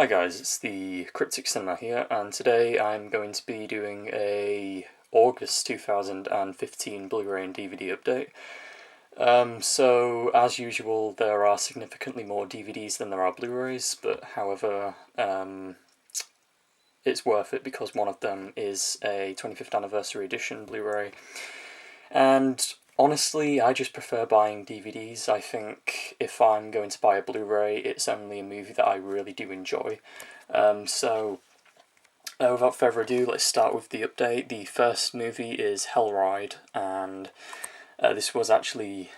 Hi guys, it's the Cryptic Cinema here, and today I'm going to be doing a August 2015 Blu-ray and DVD update. So, as usual, there are significantly more DVDs than there are Blu-rays, but however, it's worth it because one of them is a 25th anniversary edition Blu-ray. And honestly, I just prefer buying DVDs. I think if I'm going to buy a Blu-ray, it's only a movie that I really do enjoy. Without further ado, let's start with the update. The first movie is Hellride, and this was actually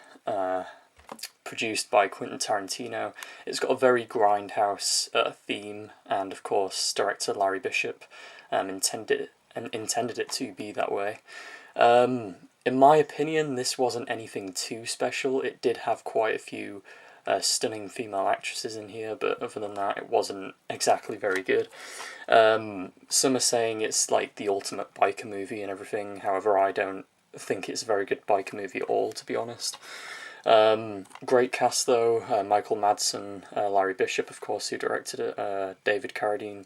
produced by Quentin Tarantino. It's got a very grindhouse theme, and of course, director Larry Bishop intended it to be that way. In my opinion, this wasn't anything too special. It did have quite a few stunning female actresses in here, but other than that, it wasn't exactly very good. Some are saying it's like the ultimate biker movie and everything. However, I don't think it's a very good biker movie at all, to be honest. Great cast though. Michael Madsen, Larry Bishop, of course, who directed it, David Carradine,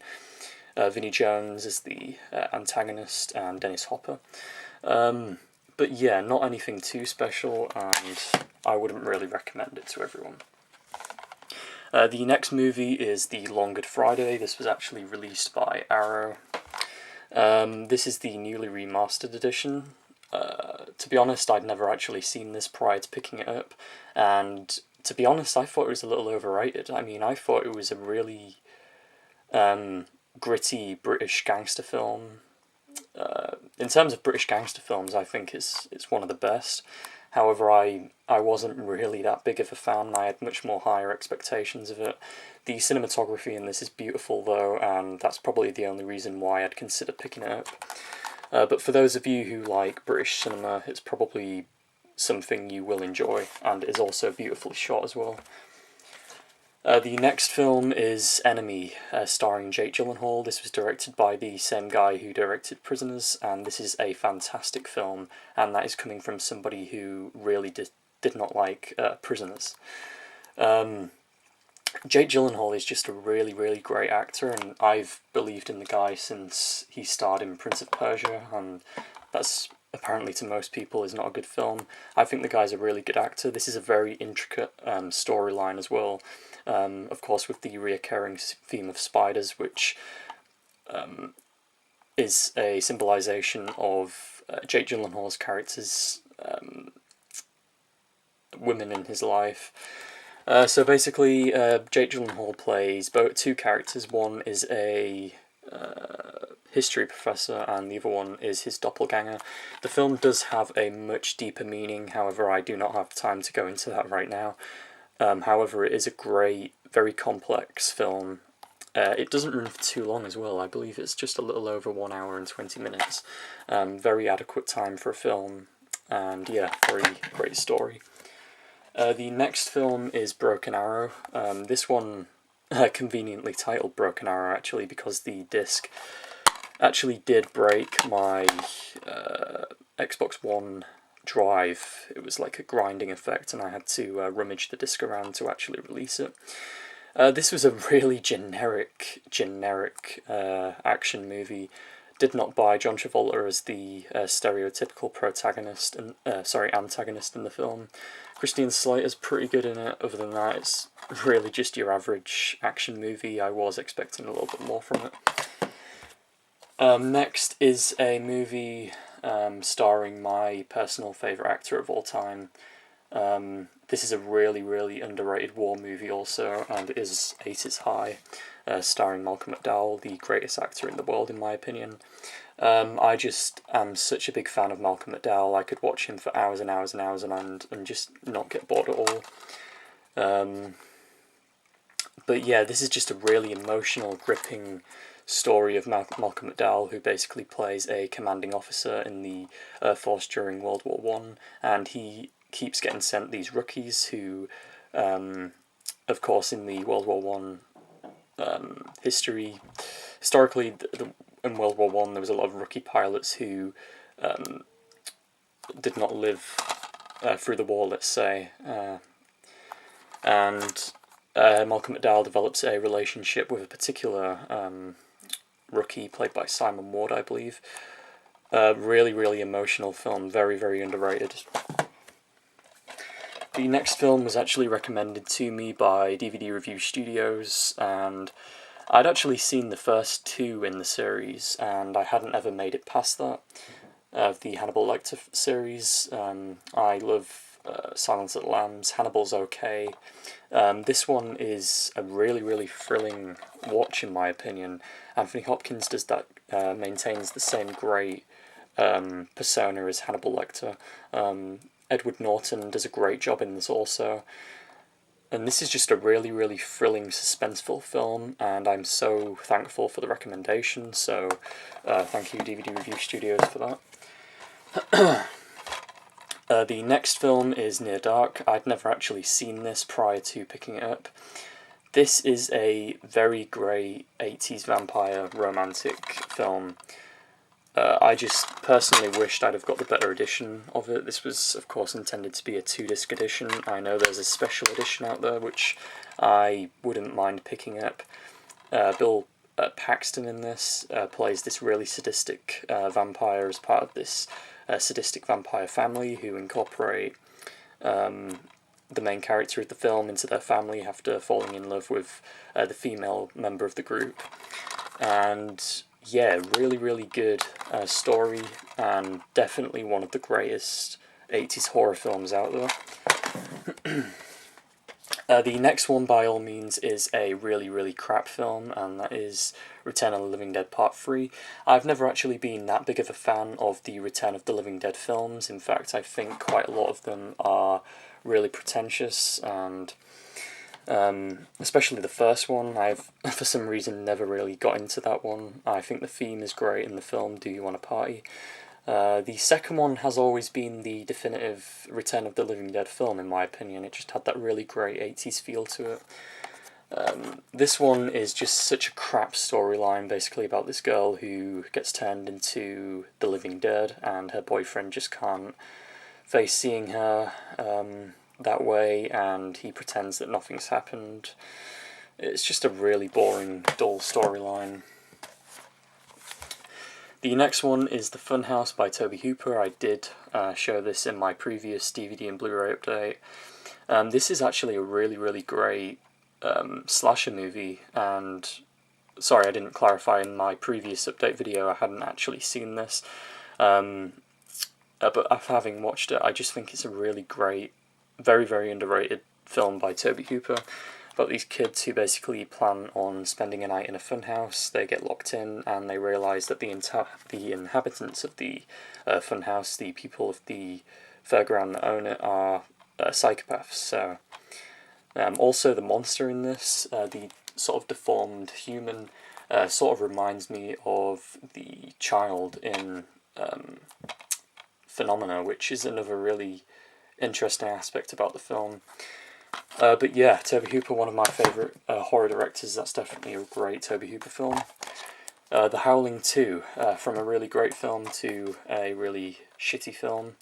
Vinnie Jones is the antagonist, and Dennis Hopper. But yeah, not anything too special, and I wouldn't really recommend it to everyone. The next movie is The Long Good Friday. This was actually released by Arrow. This is the newly remastered edition. To be honest, I'd never actually seen this prior to picking it up, and to be honest, I thought it was a little overrated. I mean, I thought it was a really gritty British gangster film. In terms of British gangster films, I think it's one of the best. However, I wasn't really that big of a fan. I had much more higher expectations of it. The cinematography in this is beautiful though, and that's probably the only reason why I'd consider picking it up. But for those of you who like British cinema, it's probably something you will enjoy, and is also beautifully shot as well. The next film is Enemy, starring Jake Gyllenhaal. This was directed by the same guy who directed Prisoners, and this is a fantastic film, and that is coming from somebody who really did not like Prisoners. Jake Gyllenhaal is just a really, really great actor, and I've believed in the guy since he starred in Prince of Persia, and that's apparently to most people is not a good film. I think the guy's a really good actor. This is a very intricate storyline as well. Of course, with the reoccurring theme of spiders, which is a symbolization of Jake Gyllenhaal's character's women in his life. So basically, Jake Gyllenhaal plays two characters. One is a history professor, and the other one is his doppelganger. The film does have a much deeper meaning, however, I do not have time to go into that right now. However, it is a great, very complex film. It doesn't run for too long as well. I believe it's just a little over 1 hour and 20 minutes. Very adequate time for a film, and yeah, very great story. The next film is Broken Arrow. This one conveniently titled Broken Arrow, actually, because the disc actually did break my Xbox One drive. It was like a grinding effect, and I had to rummage the disc around to actually release it. This was a really generic action movie. Did not buy John Travolta as the stereotypical antagonist in the film. Christian Slater's pretty good in it. Other than that, it's really just your average action movie. I was expecting a little bit more from it. Next is a movie starring my personal favourite actor of all time. This is a really, really underrated war movie also, and it is 80s High, starring Malcolm McDowell, the greatest actor in the world in my opinion. I just am such a big fan of Malcolm McDowell. I could watch him for hours and hours and hours and just not get bored at all. But yeah, this is just a really emotional, gripping story of Malcolm McDowell, who basically plays a commanding officer in the Air Force during World War One, and he keeps getting sent these rookies who, of course, in the World War One historically, in World War One, there was a lot of rookie pilots who did not live through the war, let's say, and Malcolm McDowell develops a relationship with a particular rookie played by Simon Ward, I believe. Really, really emotional film, very, very underrated. The next film was actually recommended to me by DVD Review Studios, and I'd actually seen the first two in the series, and I hadn't ever made it past that. The Hannibal Lecter series. I love Silence of the Lambs. Hannibal's okay. This one is a really, really thrilling watch, in my opinion. Anthony Hopkins does that, maintains the same great persona as Hannibal Lecter. Edward Norton does a great job in this also. And this is just a really, really thrilling, suspenseful film, and I'm so thankful for the recommendation, so thank you DVD Review Studios for that. The next film is Near Dark. I'd never actually seen this prior to picking it up. This is a very great 80s vampire romantic film. I just personally wished I'd have got the better edition of it. This was, of course, intended to be a 2-disc edition. I know there's a special edition out there, which I wouldn't mind picking up. Bill Paxton in this plays this really sadistic vampire as part of this sadistic vampire family who incorporate the main character of the film into their family after falling in love with the female member of the group. And yeah, really, really good story, and definitely one of the greatest 80s horror films out there. The next one, by all means, is a really, really crap film, and that is Return of the Living Dead Part 3. I've never actually been that big of a fan of the Return of the Living Dead films. In fact, I think quite a lot of them are really pretentious, and especially the first one. I've, for some reason, never really got into that one. I think the theme is great in the film, Do You Want a Party? The second one has always been the definitive Return of the Living Dead film, in my opinion. It just had that really great 80s feel to it. This one is just such a crap storyline, basically about this girl who gets turned into the living dead, and her boyfriend just can't face seeing her that way, and he pretends that nothing's happened. It's just a really boring, dull storyline. The next one is The Funhouse by Tobe Hooper. I did show this in my previous DVD and Blu-ray update. This is actually a really, really great slasher movie, and sorry, I didn't clarify in my previous update video, I hadn't actually seen this. But after having watched it, I just think it's a really great, very, very underrated film by Tobe Hooper, about these kids who basically plan on spending a night in a funhouse. They get locked in, and they realise that the inhabitants of the funhouse, the people of the fairground that own it, are psychopaths. So, also the monster in this, the sort of deformed human, sort of reminds me of the child in Phenomena, which is another really interesting aspect about the film. But yeah, Tobe Hooper, one of my favourite horror directors. That's definitely a great Tobe Hooper film. The Howling 2, from a really great film to a really shitty film.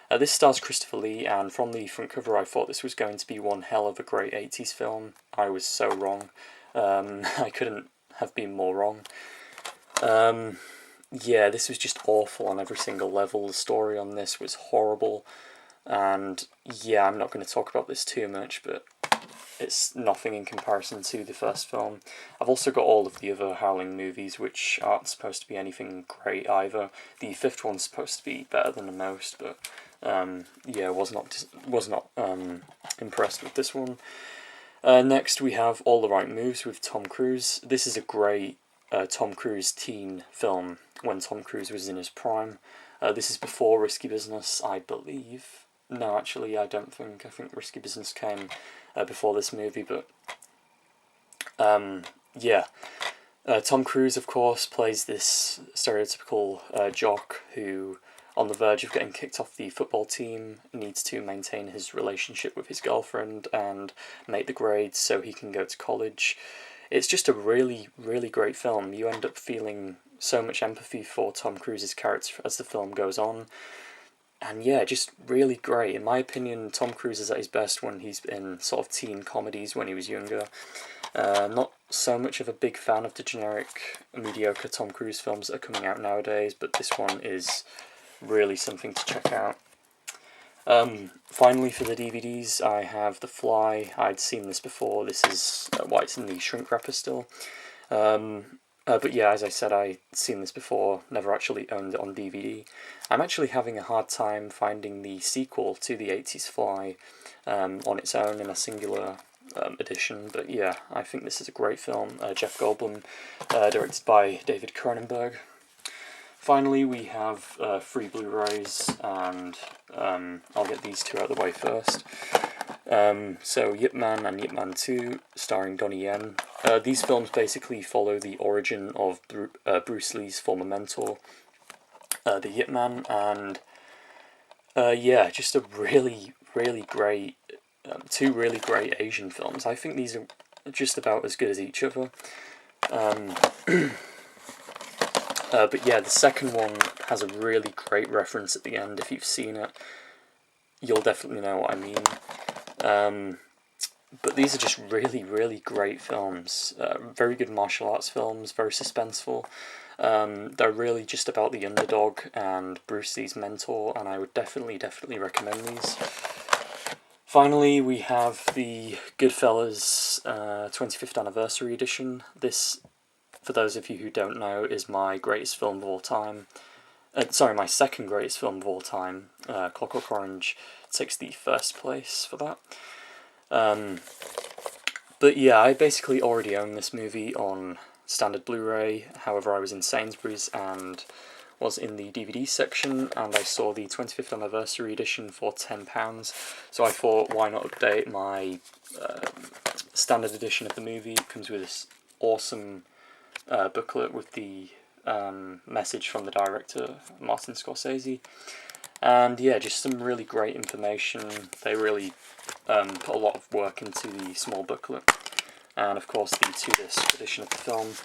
This stars Christopher Lee, and from the front cover I thought this was going to be one hell of a great 80s film. I was so wrong. I couldn't have been more wrong. Yeah, this was just awful on every single level. The story on this was horrible. And yeah, I'm not going to talk about this too much, but it's nothing in comparison to the first film. I've also got all of the other Howling movies, which aren't supposed to be anything great either. The fifth one's supposed to be better than the most, but yeah, was not impressed with this one. Next, we have All the Right Moves with Tom Cruise. This is a great Tom Cruise teen film when Tom Cruise was in his prime. This is before Risky Business, I believe. No, actually, I don't think. I think Risky Business came before this movie, but yeah. Tom Cruise, of course, plays this stereotypical jock who, on the verge of getting kicked off the football team, needs to maintain his relationship with his girlfriend and make the grades so he can go to college. It's just a really, really great film. You end up feeling so much empathy for Tom Cruise's character as the film goes on. And yeah, just really great. In my opinion, Tom Cruise is at his best when he's in sort of teen comedies when he was younger. Not so much of a big fan of the generic, mediocre Tom Cruise films that are coming out nowadays, but this one is really something to check out. Finally, for the DVDs, I have The Fly. I'd seen this before. This is why it's in the shrink wrapper still. But yeah, as I said, I'd seen this before, never actually owned it on DVD. I'm actually having a hard time finding the sequel to the 80s Fly on its own in a singular edition, but yeah, I think this is a great film. Jeff Goldblum, directed by David Cronenberg. Finally, we have 3 Blu-rays, and I'll get these 2 out of the way first. So Yip Man and Yip Man 2, starring Donnie Yen. These films basically follow the origin of Bruce Lee's former mentor, the Yip Man, and yeah, just a really, really great, 2 really great Asian films. I think these are just about as good as each other. But yeah, the second one has a really great reference at the end. If you've seen it, you'll definitely know what I mean. But these are just really, really great films. Very good martial arts films, very suspenseful. They're really just about the underdog and Bruce Lee's mentor, and I would definitely recommend these. Finally, we have the Goodfellas 25th Anniversary Edition. This, for those of you who don't know, is my greatest film of all time. My second greatest film of all time. Clockwork Orange takes the first place for that. But yeah, I basically already own this movie on standard Blu-ray. However, I was in Sainsbury's and was in the DVD section, and I saw the 25th Anniversary Edition for £10. So I thought, why not update my standard edition of the movie? It comes with this awesome booklet with the message from the director, Martin Scorsese. And yeah, just some really great information. They really put a lot of work into the small booklet. And of course the 2-disc edition of the film.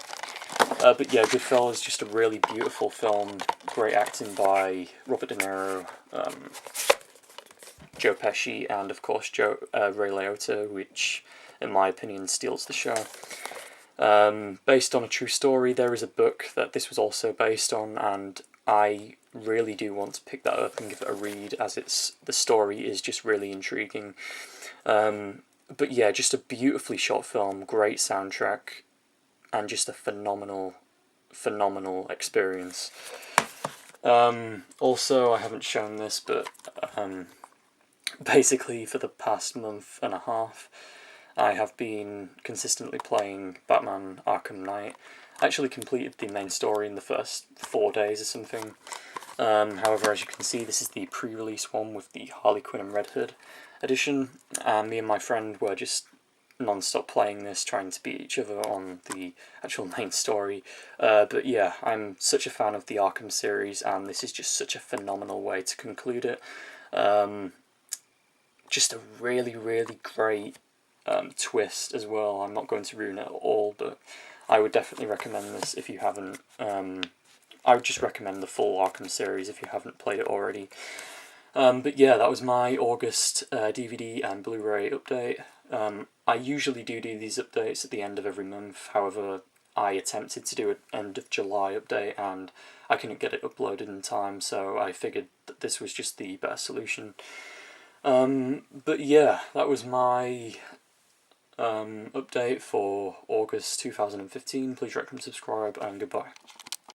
But yeah, Goodfellas, just a really beautiful film. Great acting by Robert De Niro, Joe Pesci, and of course Ray Liotta, which in my opinion steals the show. Based on a true story. There is a book that this was also based on, and I really do want to pick that up and give it a read, as the story is just really intriguing. But yeah, just a beautifully shot film, great soundtrack, and just a phenomenal experience. Also, I haven't shown this, but basically for the past month and a half, I have been consistently playing Batman Arkham Knight. I actually completed the main story in the first 4 days or something. However, as you can see, this is the pre-release one with the Harley Quinn and Red Hood edition. Me and my friend were just non-stop playing this, trying to beat each other on the actual main story. But yeah, I'm such a fan of the Arkham series, and this is just such a phenomenal way to conclude it. Just a really, really great twist as well. I'm not going to ruin it at all, but I would definitely recommend this if you haven't. I would just recommend the full Arkham series if you haven't played it already. But yeah, that was my August DVD and Blu-ray update. I usually do these updates at the end of every month. However, I attempted to do an end of July update and I couldn't get it uploaded in time, so I figured that this was just the better solution. But yeah, that was my update for August 2015. Please rate, comment, subscribe, and goodbye.